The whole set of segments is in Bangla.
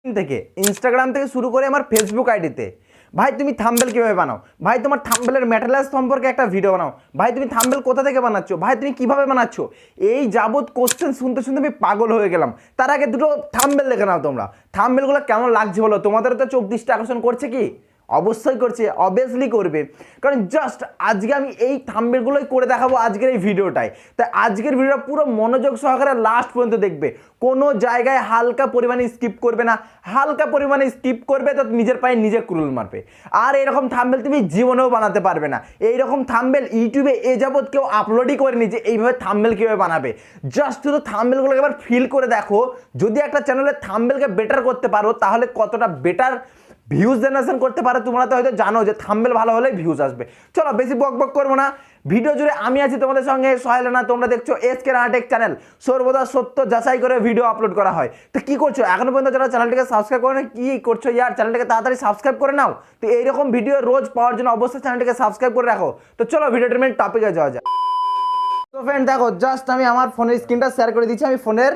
থেকে ইনস্টাগ্রাম থেকে শুরু করে আমার ফেসবুক আইডিতে ভাই তুমি থাম্বনেল কিভাবে বানাও, ভাই তোমার থাম্বনেলের ম্যাটেরিয়ালস সম্পর্কে একটা ভিডিও বানাও, ভাই তুমি থাম্বনেল কোথা থেকে বানাচ্ছ, ভাই তুমি কিভাবে বানাচ্ছ, এই যাবত কোশ্চেন শুনতে শুনতে আমি পাগল হয়ে গেলাম। তার আগে দুটো থাম্বনেল দেখে নাও তোমরা, থাম্বনেলগুলো কেমন লাগছে বলো, তোমাদের তো চোখ দৃষ্টি আকর্ষণ করছে কি? অবশ্যই করছে, অবভিয়াসলি করবে, কারণ জাস্ট আজকে আমি এই থাম্বনেলগুলোই করে দেখাবো আজকের এই ভিডিওটায়। তাই আজকের ভিডিওটা পুরো মনোযোগ সহকারে লাস্ট পর্যন্ত দেখবে, কোনো জায়গায় হালকা পরিমাণে স্কিপ করবে না, হালকা পরিমাণে স্কিপ করবে তো নিজের পায়ে নিজে কুড়ুল মারবে। আর এরকম থাম্বনেল তুমি জীবনেও বানাতে পারবে না, এইরকম থাম্বনেল ইউটিউবে এ যাবৎ কেউ আপলোডই করেনি যে এইভাবে থাম্বনেল কীভাবে বানাবে। জাস্ট শুধু থাম্বনেলগুলোকে এবার ফিল করে দেখো, যদি একটা চ্যানেলের থাম্বনেলকে বেটার করতে পারো তাহলে কতটা বেটার ভিউজ জেনারেশন করতে পারে। তোমরা তো হয়তো জানো যে থাম্বনেল ভালো হলেই ভিউজ আসবে। চলো বেশি বক বক করবো না, ভিডিও জুড়ে আমি আছি তোমাদের সঙ্গে সহেল রানা। তোমরা দেখছো এসকে রানা টেক চ্যানেল, সর্বদা সত্য যাচাই করে ভিডিও আপলোড করা হয়। তো কি করছো এখনো পর্যন্ত যারা চ্যানেলটিকে সাবস্ক্রাইব করে না, কি করছো ইয়ার, চ্যানেলটাকে তাড়াতাড়ি সাবস্ক্রাইব করে নাও। তো এইরকম ভিডিও রোজ পাওয়ার জন্য অবশ্যই চ্যানেলটিকে সাবস্ক্রাইব করে রাখো। তো চলো ভিডিওটার মেন টপিকে যাওয়া যায়। তো ফ্রেন্ড দেখো, জাস্ট আমি আমার ফোনের স্ক্রিনটা শেয়ার করে দিচ্ছি, আমি ফোনের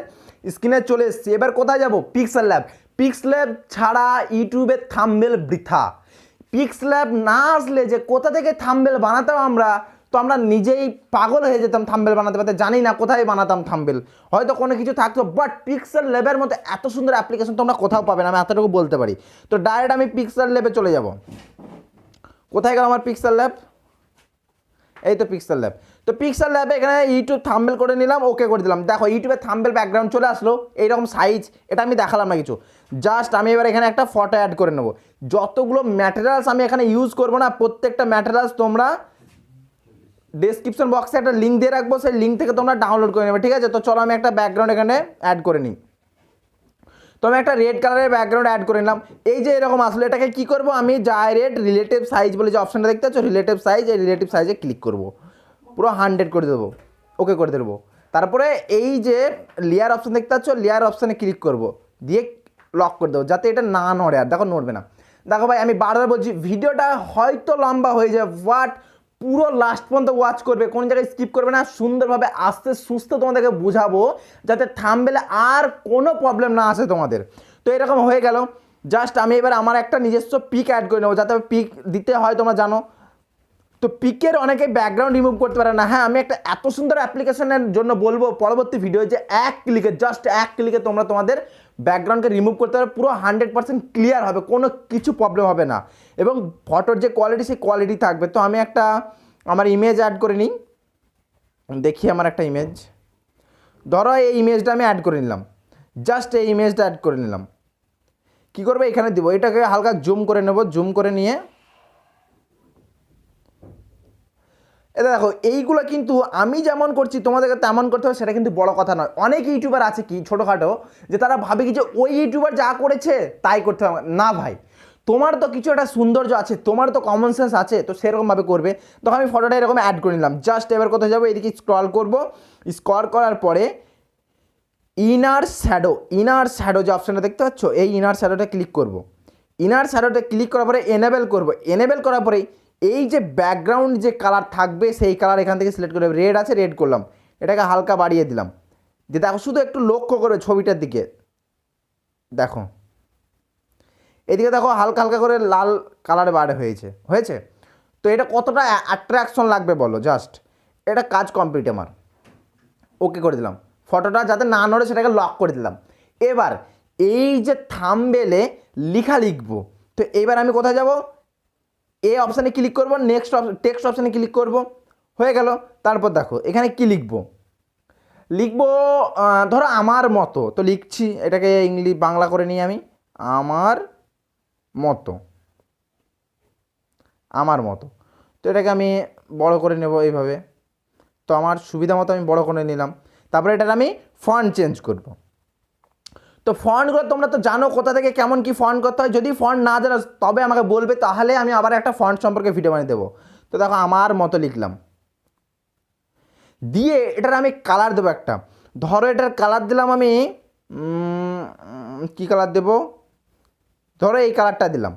স্ক্রিনে চলে এসেছি। এবার কোথায় যাব? Pixel lab. পিক্সেল ল্যাব ছাড়া ইউটিউবে থাম্বনেল বৃথা। পিক্সেল ল্যাব না আসলে যে কোথা থেকে থাম্বনেল বানাতাম আমরা, তো আমরা নিজেই পাগল হয়ে যেতাম থাম্বনেল বানাতে পারতে, জানি না কোথায় বানাতাম থাম্বনেল, হয়তো কোনো কিছু থাকতো, বাট পিক্সেল ল্যাবের মতো এত সুন্দর অ্যাপ্লিকেশন তোমরা কোথাও পাবে না, আমি এতটুকু বলতে পারি। তো ডাইরেক্ট আমি পিক্সেল ল্যাবে চলে যাব। কোথায় গেল আমার পিক্সেল ল্যাব? এই তো পিক্সেল ল্যাব। তো পিক্সেল ল্যাবে এখানে ইউটিউব থাম্বনেল করে নিলাম, ওকে করে দিলাম। দেখো ইউটিউবে থাম্বনেল ব্যাকগ্রাউন্ড চলে আসলো, এইরকম সাইজ। এটা আমি দেখালাম না কিছু, জাস্ট আমি এবার এখানে একটা ফটো অ্যাড করে নেবো। যতগুলো ম্যাটেরিয়ালস আমি এখানে ইউজ করবো না, প্রত্যেকটা ম্যাটেরিয়ালস তোমরা ডেসক্রিপশন বক্সে একটা লিঙ্ক দিয়ে রাখবো, সেই লিঙ্ক থেকে তোমরা ডাউনলোড করে নেবে, ঠিক আছে? তো চলো আমি একটা ব্যাকগ্রাউন্ড এখানে অ্যাড করে নিই। তো আমি একটা রেড কালারের ব্যাকগ্রাউন্ড অ্যাড করে নিলাম। এই যে এরকম আসলে এটাকে কী করবো, আমি ডাইরেক্ট রিলেটিভ সাইজ বলে যে অপশানটা দেখতে পাচ্ছ, রিলেটিভ সাইজ, এই রিলেটিভ সাইজে ক্লিক করবো, পুরো 100 করে দেবো, ওকে করে দেবো। তারপরে এই যে লেয়ার অপশান দেখতে পাচ্ছ, লেয়ার অপশানে ক্লিক করব, দিয়ে লক করে দেবো যাতে এটা না নড়ে। আর দেখো নড়বে না। দেখো ভাই আমি বারবার বলছি, ভিডিওটা হয়তো লম্বা হয়ে যায়, বাট পুরো লাস্ট পর্যন্ত ওয়াচ করবে, কোন জায়গায় স্কিপ করবে না, সুন্দরভাবে আস্তে সুস্থ তোমাদেরকে বুঝাবো যাতে থাম্বনেলে আর কোনো প্রবলেম না আসে তোমাদের। তো এরকম হয়ে গেল। জাস্ট আমি এবার আমার একটা নিজস্ব পিক অ্যাড করে নেবো, যাতে পিক দিতে হয় তোমরা জানো। তো পিকের অনেকে ব্যাকগ্রাউন্ড রিমুভ করতে পারে না। হ্যাঁ, আমি একটা এত সুন্দর অ্যাপ্লিকেশনের জন্য বলবো পরবর্তী ভিডিও, যে জাস্ট এক ক্লিকে তোমরা তোমাদের ব্যাকগ্রাউন্ডকে রিমুভ করতে পারবে, পুরো 100% ক্লিয়ার হবে, কোনো কিছু প্রবলেম হবে না, এবং ফটোর যে কোয়ালিটি সেই কোয়ালিটি থাকবে। তো আমি একটা আমার ইমেজ অ্যাড করে নিই, দেখি আমার একটা ইমেজ, ধরো এই ইমেজটা আমি অ্যাড করে নিলাম, জাস্ট এই ইমেজটা অ্যাড করে নিলাম। কী করবো, এখানে দিব, এটাকে হালকা জুম করে নেব, জুম করে নিয়ে এটা দেখো, এইগুলো কিন্তু আমি যেমন করছি তোমাদেরকে তেমন করতে হবে সেটা কিন্তু বড় কথা নয়। অনেক ইউটিউবার আছে কি ছোটোখাটো, যে তারা ভাবে কি যে ওই ইউটিউবার যা করেছে তাই করতে হবে না। ভাই তোমার তো কিছু একটা সৌন্দর্য আছে, তোমার তো কমন সেন্স আছে, তো সেরকমভাবে করবে। তখন আমি ফটোটা এরকম অ্যাড করে নিলাম। জাস্ট এবার কোথায় যাবো, এদিকে স্ক্রল করব, স্ক্রল করার পরে ইনার শ্যাডো যে অপশানটা দেখতে পাচ্ছ, এই ইনার শ্যাডোটা ক্লিক করব। ইনার শ্যাডোটা ক্লিক করার পরে এনেবেল করব। এনেবেল করার পরে এই যে ব্যাকগ্রাউন্ড যে কালার থাকবে সেই কালার এখান থেকে সিলেক্ট করে, রেড আছে রেড করলাম, এটাকে হালকা বাড়িয়ে দিলাম। যে দেখো শুধু একটু লক্ষ্য করবে ছবিটার দিকে, দেখো এদিকে দেখো হালকা হালকা করে লাল কালার বার হয়েছে। তো এটা কতটা অ্যাট্রাকশন লাগবে বলো, জাস্ট এটা কাজ কমপ্লিট আমার, ওকে করে দিলাম। ফটোটা যাতে না নড়ে সেটাকে লক করে দিলাম। এবার এই যে থাম্বনেলে লেখা লিখবো, তো এবার আমি কোথায় যাব, এই অপশানে ক্লিক করব, নেক্সট টেক্সট অপশানে ক্লিক করব, হয়ে গেল। তারপর দেখো এখানে কি লিখবো, ধরো আমার মতো, তো লিখছি, এটাকে বাংলা করে নিই আমি, আমার মতো। তো এটাকে আমি বড় করে নেব এইভাবে, তো আমার সুবিধা মতো আমি বড় করে নিলাম। তারপরে এটার আমি ফন্ট চেঞ্জ করব। তো ফন্টগুলো তোমরা তো জানো কোথা থেকে কেমন কি ফন্ট করতে হয়, যদি ফন্ট না জানো তবে আমাকে বলবে, তাহলে আমি আবার একটা ফন্ট সম্পর্কে ভিডিও বানিয়ে দেবো। তো দেখো আমার মতো লিখলাম, দিয়ে এটার আমি কালার দেবো একটা, ধরো এটার কালার দিলাম আমি কি কালার দেব, ধরো এই কালারটা দিলাম।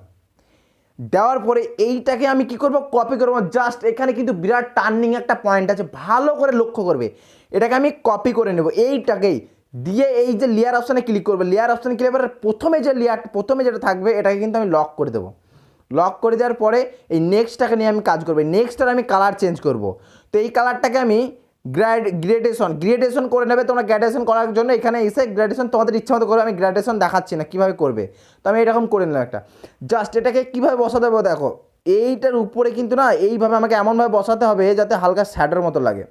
দেওয়ার পরে এইটাকে আমি কি করব, কপি করব। জাস্ট এখানে কিন্তু বিরাট টার্নিং একটা পয়েন্ট আছে, ভালো করে লক্ষ্য করবে। এটাকে আমি কপি করে নেব, এইটাকেই দিয়ে এই যে লেয়ার অপশানে ক্লিক করবে, লেয়ার অপশানে ক্লিক করে প্রথমে যেটা থাকবে এটাকে কিন্তু আমি লক করে দেবো। লক করে দেওয়ার পরে এই নেক্সটটাকে নিয়ে আমি কাজ করবো। নেক্সটটার আমি কালার চেঞ্জ করব। তো এই কালারটাকে আমি গ্রেডেশন করে নেবে তোমরা। গ্রেডেশন করার জন্য এখানে এসে গ্রেডেশন তোমাদের ইচ্ছা মতো করবে, আমি গ্রেডেশন দেখাচ্ছি না কীভাবে করবে। তো আমি এরকম করে নিলাম একটা। জাস্ট এটাকে কীভাবে বসাতে হবে দেখো, এইটার উপরে কিন্তু না এইভাবে আমাকে এমনভাবে বসাতে হবে যাতে হালকা শ্যাডোর মতো লাগে।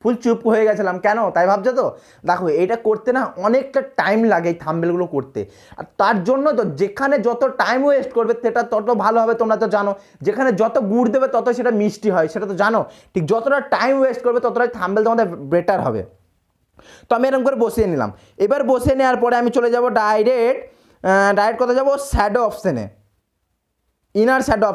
ফুল চুপ হয়ে গেছিলাম কেন তাই ভাবছো তো? দেখো এটা করতে না অনেকটা টাইম লাগে এই থাম্বনেলগুলো করতে। আর তার জন্য তো যেখানে যত টাইম ওয়েস্ট করবে সেটা তত ভালো হবে, তোমরা তো জানো। যেখানে যত গুড় দেবে তত সেটা মিষ্টি হয়, সেটা তো জানো। ঠিক যতটা টাইম ওয়েস্ট করবে ততটাই থাম্বনেল তোমাদের বেটার হবে। তো আমি এরকম করে বসিয়ে নিলাম। এবার বসিয়ে নেওয়ার পরে আমি চলে যাব ডাইরেক্ট কোথায় যাবো, শ্যাডো অপশানে, ইনার শ্যাডো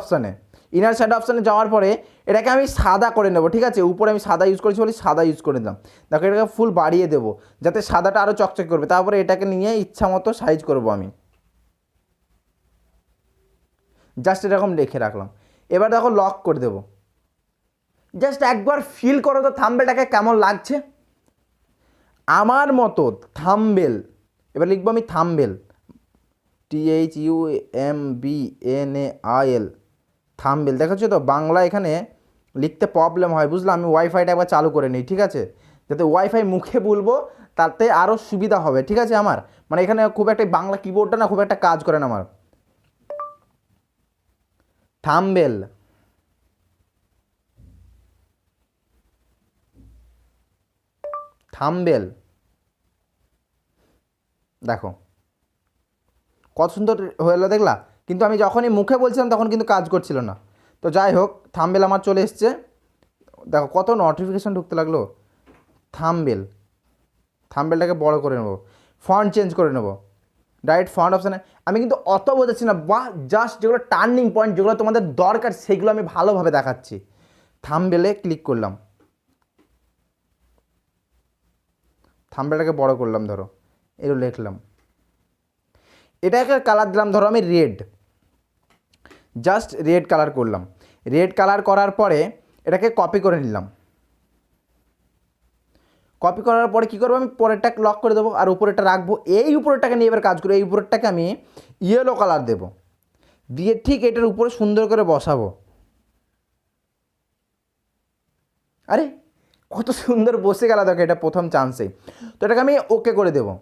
অপশানে যাওয়ার পরে এটাকে আমি সাদা করে নেবো। ঠিক আছে, উপরে আমি সাদা ইউজ করেছি বলে সাদা ইউজ করে দিলাম। দেখো এটাকে ফুল বাড়িয়ে দেবো যাতে সাদাটা আরও চকচক করবে। তারপরে এটাকে নিয়ে ইচ্ছা মতো সাইজ করবো আমি, জাস্ট এরকম রেখে রাখলাম। এবার দেখো লক করে দেবো। জাস্ট একবার ফিল করো তো থাম্বনেলটাকে কেমন লাগছে আমার মতো থাম্বনেল। এবার লিখবো আমি থাম্বনেল, THUMBNAIL, থাম্বনেল। দেখাচ্ছ তো বাংলা এখানে লিখতে প্রবলেম হয়, বুঝলাম। আমি ওয়াইফাইটা একবার চালু করে নিই, ঠিক আছে, যাতে ওয়াইফাই মুখে বলবো তাতে আরও সুবিধা হবে। ঠিক আছে, আমার মানে এখানে খুব একটা বাংলা কিবোর্ডটা না খুব একটা কাজ করে না আমার। থাম্বনেল, থাম্বনেল দেখো কত সুন্দর হলো দেখলা। কিন্তু আমি যখনই মুখে বলছিলাম তখন কিন্তু কাজ করছিল না। তো যাই হোক থাম্বনেল আমার চলে এসছে। দেখো কত নোটিফিকেশান ঢুকতে লাগলো। থাম্বনেলটাকে বড় করে নেবো, ফন্ট চেঞ্জ করে নেবো। ডাইরেক্ট ফন্ট অপশানে আমি কিন্তু অত বোঝাচ্ছি না, বা জাস্ট যেগুলো টার্নিং পয়েন্ট যেগুলো তোমাদের দরকার সেগুলো আমি ভালোভাবে দেখাচ্ছি। থাম্বনেলে ক্লিক করলাম, থাম্বনেলটাকে বড় করলাম, ধরো এগুলো লিখলাম। এটাকে কালার দিলাম ধরো আমি রেড, জাস্ট রেড কালার করলাম। রেড কালার করার পরে এটাকে কপি করে নিলাম। কপি করার পরে কী করবো, আমি পরেরটা লক করে দেবো আর উপরেরটা রাখবো। এই উপরেরটাকে নিয়ে এবার কাজ করবো। এই উপরেরটাকে আমি ইয়েলো কালার দেবো, দিয়ে ঠিক এটার উপরে সুন্দর করে বসাবো। আরে কত সুন্দর বসে গেল দেখো, এটা প্রথম চান্সেই। তো এটাকে আমি ওকে করে দেবো।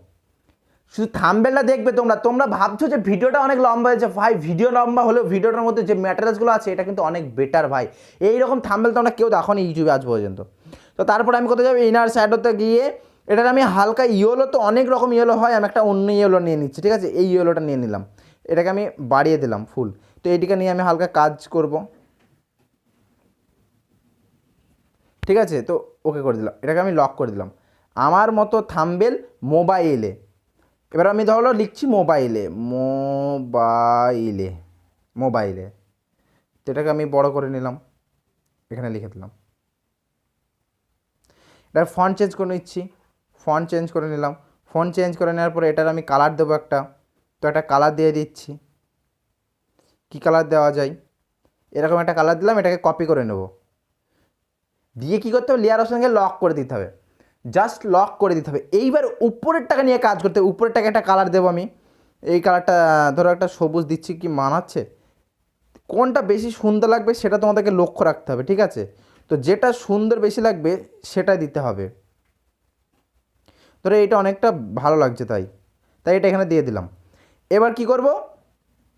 শুধু থাম্বনেলটা দেখবে তোমরা ভাবছো যে ভিডিওটা অনেক লম্বা হয়েছে। ভাই ভিডিও লম্বা হলেও ভিডিওটার মধ্যে যে ম্যাটেরিয়ালসগুলো আছে এটা কিন্তু অনেক বেটার ভাই। এইরকম থাম্বনেল তোমরা কেউ দেখোনি ইউটিউবে আজ পর্যন্ত। তো তারপরে আমি কোথায় যাবো, ইনার শ্যাডোতে গিয়ে এটার আমি হালকা ইয়েলো, তো অনেক রকম ইয়েলো হয়, আমি একটা অন্য ইয়েলো নিয়ে নিচ্ছি। ঠিক আছে, এই ইয়েলোটা নিয়ে নিলাম, এটাকে আমি বাড়িয়ে দিলাম ফুল। তো এইটিকে নিয়ে আমি হালকা কাজ করব। ঠিক আছে, তো ওকে করে দিলাম, এটাকে আমি লক করে দিলাম। আমার মতো থাম্বনেল মোবাইলে। এবার আমি ধরো লিখছি মোবাইলে, তো এটাকে আমি বড় করে নিলাম, এখানে লিখে দিলাম। এটার ফন্ট চেঞ্জ করে নিচ্ছি, ফন্ট চেঞ্জ করে নিলাম। ফন্ট চেঞ্জ করে নেওয়ার পরে এটার আমি কালার দেবো একটা। তো একটা কালার দিয়ে দিচ্ছি, কী কালার দেওয়া যায়, এরকম একটা কালার দিলাম। এটাকে কপি করে নেব, দিয়ে কী করতে হবে, লেয়ারের সঙ্গে লক করে দিতে হবে, জাস্ট লক করে দিতে হবে। এইবার উপরেরটাকে নিয়ে কাজ করতে হবে। উপরেরটাকে একটা কালার দেবো আমি। এই কালারটা ধরো একটা সবুজ দিচ্ছি, কি মানাচ্ছে, কোনটা বেশি সুন্দর লাগবে সেটা তোমাদেরকে লক্ষ্য রাখতে হবে। ঠিক আছে, তো যেটা সুন্দর বেশি লাগবে সেটাই দিতে হবে। ধরো এটা অনেকটা ভালো লাগছে তাই এটা এখানে দিয়ে দিলাম। এবার কি করব,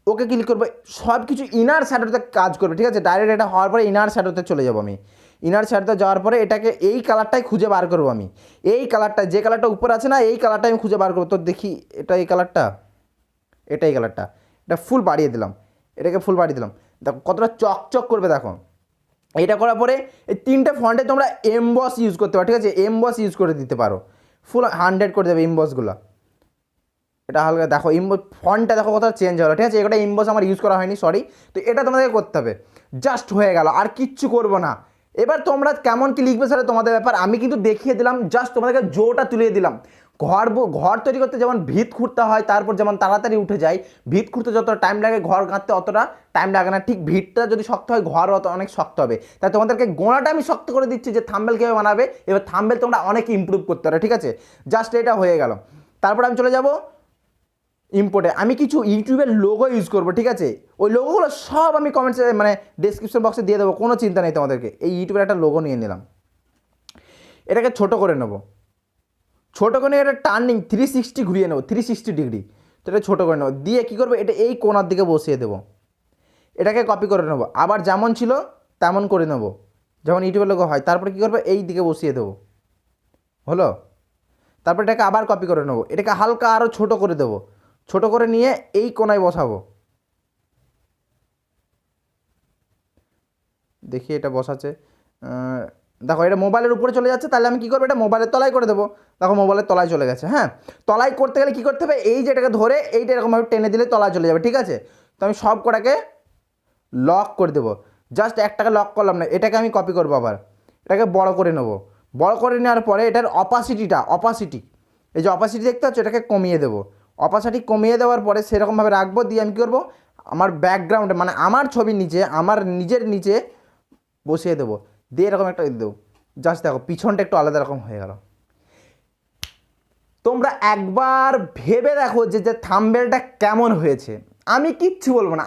ওকে ক্লিক করবো। সব কিছু ইনার শ্যাডোতে কাজ করবে। ঠিক আছে, ডাইরেক্ট এটা হওয়ার পরে ইনার শ্যাডোতে চলে যাবো আমি। ইনার শ্যাডোতে যাওয়ার পরে এটাকে এই কালারটাই খুঁজে বার করবো আমি। এই কালারটা, যে কালারটা উপরে আছে না, এই কালারটা আমি খুঁজে বার করবো। তো দেখি এটা এই কালারটা, এই কালারটা, এটা ফুল বাড়িয়ে দিলাম। এটাকে ফুল বাড়িয়ে দিলাম, দেখো কতটা চকচক করবে। দেখো এটা করার পরে এই তিনটে ফন্টে তোমরা এমবস ইউজ করতে পারো। ঠিক আছে, এমবস ইউজ করে দিতে পারো, ফুল 100 করে দেবে এমবসগুলো। এটা হালকা দেখো ফন্টটা দেখো কতটা চেঞ্জ হলো। ঠিক আছে, এটা এমবস আমার ইউজ করা হয়নি, সরি। তো এটা তোমাদেরকে করতে হবে, জাস্ট হয়ে গেল, আর কিচ্ছু করবো না। এবার তোমরা কেমন কি লিখবে সেটা তোমাদের ব্যাপার, আমি কিন্তু দেখিয়ে দিলাম, জাস্ট তোমাদেরকে জোটা তুলিয়ে দিলাম। ঘর তৈরি করতে যেমন ভিত খুঁড়তে হয়, তারপর যেমন তাড়াতাড়ি উঠে যায়, ভিত খুঁড়তে যতটা টাইম লাগে ঘর গাঁথতে অতটা টাইম লাগে না, ঠিক ভিতটা যদি শক্ত হয় ঘর অনেক শক্ত হবে। তাই তোমাদেরকে গোড়াটা আমি শক্ত করে দিচ্ছি যে থাম্বনেল কীভাবে বানাবে। এবার থাম্বনেল তোমরা অনেক ইমপ্রুভ করতে পারো, ঠিক আছে? জাস্ট এটা হয়ে গেল। তারপর আমি চলে যাব ইম্পোর্টে, আমি কিছু ইউটিউবের লোগো ইউজ করবো, ঠিক আছে? ওই লোগোগুলো সব আমি কমেন্টসে মানে ডিসক্রিপশন বক্সে দিয়ে দেবো, কোনো চিন্তা নেই তোমাদেরকে। এই ইউটিউবের একটা লোগো নিয়ে নিলাম, এটাকে ছোটো করে নেবো, ছোটো করে এটা টার্নিং 360 ঘুরিয়ে নেবো, 360 ডিগ্রি। তো এটা ছোটো করে নেবো, দিয়ে কী করবো, এটা এই কোণার দিকে বসিয়ে দেবো, এটাকে কপি করে নেবো, আবার যেমন ছিল তেমন করে নেবো, যেমন ইউটিউবের লোগো হয়। তারপরে কী করবো, এই দিকে বসিয়ে দেবো, হলো? তারপর এটাকে আবার কপি করে নেবো, এটাকে হালকা আরও ছোটো করে দেবো, ছোটো করে নিয়ে এই কোণায় বসাবো। দেখি এটা বসাচ্ছে, দেখো এটা মোবাইলের উপরে চলে যাচ্ছে, তাহলে আমি কী করবো, এটা মোবাইলের তলায় করে দেবো। দেখো মোবাইলের তলায় চলে গেছে। হ্যাঁ, তলায় করতে গেলে কী করতে হবে, এই যে এটাকে ধরে এইটা এরকমভাবে টেনে দিলে তলায় চলে যাবে, ঠিক আছে? তো আমি সব কটাকে লক করে দেবো, জাস্ট একটাকে লক করলাম না, এটাকে আমি কপি করবো, আবার এটাকে বড় করে নেবো। বড় করে নেওয়ার পরে এটার অপাসিটি এই যে অপাসিটি দেখতে পাচ্ছ, এটাকে কমিয়ে দেবো। অপাসিটি কমিয়ে দেওয়ার পরে সেরকমভাবে রাখবো, দিয়ে আমি কী করবো, আমার ব্যাকগ্রাউন্ডে মানে আমার ছবির নিচে, আমার নিজের নিচে বসিয়ে দেবো, দিয়ে এরকম একটা দেবো। জাস্ট দেখো পিছনটা একটু আলাদা রকম হয়ে গেল। তোমরা একবার ভেবে দেখো যে থাম্বনেলটা কেমন হয়েছে। আমি কিচ্ছু বলবো না,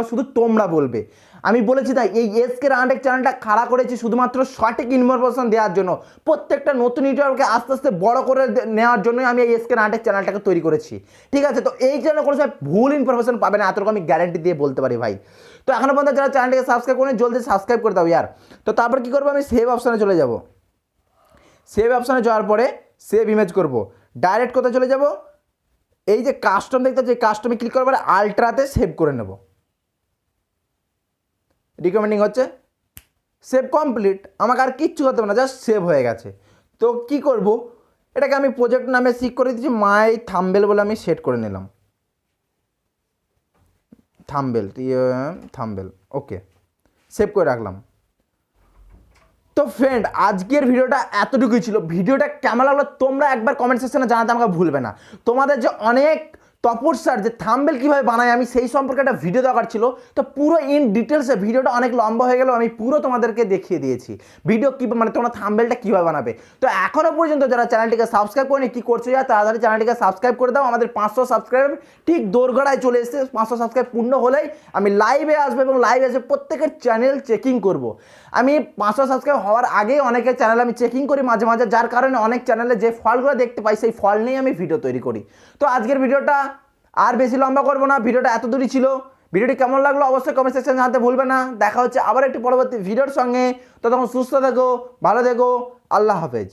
শুধু তোমরা বলবে। আমি বলেছি তাই এই এসকে রান্ডেক চ্যানেলটা খাড়া করেছি শুধুমাত্র সঠিক ইনফরমেশন দেওয়ার জন্য, প্রত্যেকটা নতুন ইউটিউবারকে আস্তে আস্তে বড় করে নেওয়ার জন্যই আমি এই এসকে রান্ডেক চ্যানেলটাকে তৈরি করেছি, ঠিক আছে? তো এই চ্যানেলে কোনো সময় ভুল ইনফরমেশন পাবে না, এতটুকু আমি গ্যারান্টি দিয়ে বলতে পারি ভাই। তো এখনও পর্যন্ত যারা চ্যানেলটাকে সাবস্ক্রাইব করেন জলদি সাবস্ক্রাইব করে দাও ইয়ার। তো তারপর কী করবো, আমি সেভ অপশানে চলে যাব। সেভ অপশানে যাওয়ার পরে সেভ ইমেজ করব, ডাইরেক্ট কোথায় চলে যাব, এই যে কাস্টম দেখতে হচ্ছে, কাস্টমে ক্লিক করার পরে আলট্রাতে সেভ করে নেব। রিকমেন্ডিং হচ্ছে, সেভ কমপ্লিট, আমাকে আর কিচ্ছু করতে হবে না, জাস্ট সেভ হয়ে গেছে। তো কি করব, এটাকে আমি প্রজেক্ট নামে সিক করে দিচ্ছি, মাই থাম্বনেল বলে আমি সেট করে নিলাম, থাম্বনেল ওকে, সেভ করে রাখলাম। তো ফ্রেন্ড আজকের ভিডিওটা এতটুকুই ছিল। ভিডিওটা কেমন লাগলো তোমরা একবার কমেন্ট সেকশনে জানাতে আমাকে ভুলবে না। তোমাদের যে অনেক তপস্যার যে থাম্বনেল কীভাবে বানাই আমি সেই সম্পর্কে একটা ভিডিও দরকার ছিল, তো পুরো ইন ডিটেলসে, ভিডিওটা অনেক লম্বা হয়ে গেল, আমি পুরো তোমাদেরকে দেখিয়ে দিয়েছি ভিডিও কী মানে তোমরা থাম্বনেলটা কীভাবে বানাবে। তো এখনও পর্যন্ত যারা চ্যানেলটিকে সাবস্ক্রাইব করেনি কী করছো, তাড়াতাড়ি চ্যানেলটিকে সাবস্ক্রাইব করে দাও। আমাদের 500 সাবস্ক্রাইব ঠিক দোরগোড়ায় চলে এসেছে, 500 সাবস্ক্রাইব পূর্ণ হলেই আমি লাইভে আসবো এবং লাইভে এসে প্রত্যেকের চ্যানেল চেকিং করব। আমি 500 সাবস্ক্রাইব হওয়ার আগেই অনেকের চ্যানেল আমি চেকিং করি মাঝে মাঝে, যার কারণে অনেক চ্যানেলে যে ফলগুলো দেখতে পাই সেই ফল নিয়ে আমি ভিডিও তৈরি করি। তো আজকের ভিডিওটা আর বেশি লম্বা করবো না, ভিডিওটা এত দূরই ছিল। ভিডিওটি কেমন লাগলো অবশ্যই কমেন্ট সেকশনে জানাতে ভুলবে না। দেখা হচ্ছে আবার একটি পরবর্তী ভিডিওর সঙ্গে, ততক্ষণ সুস্থ থেকো, ভালো থেকো, আল্লাহ হাফেজ।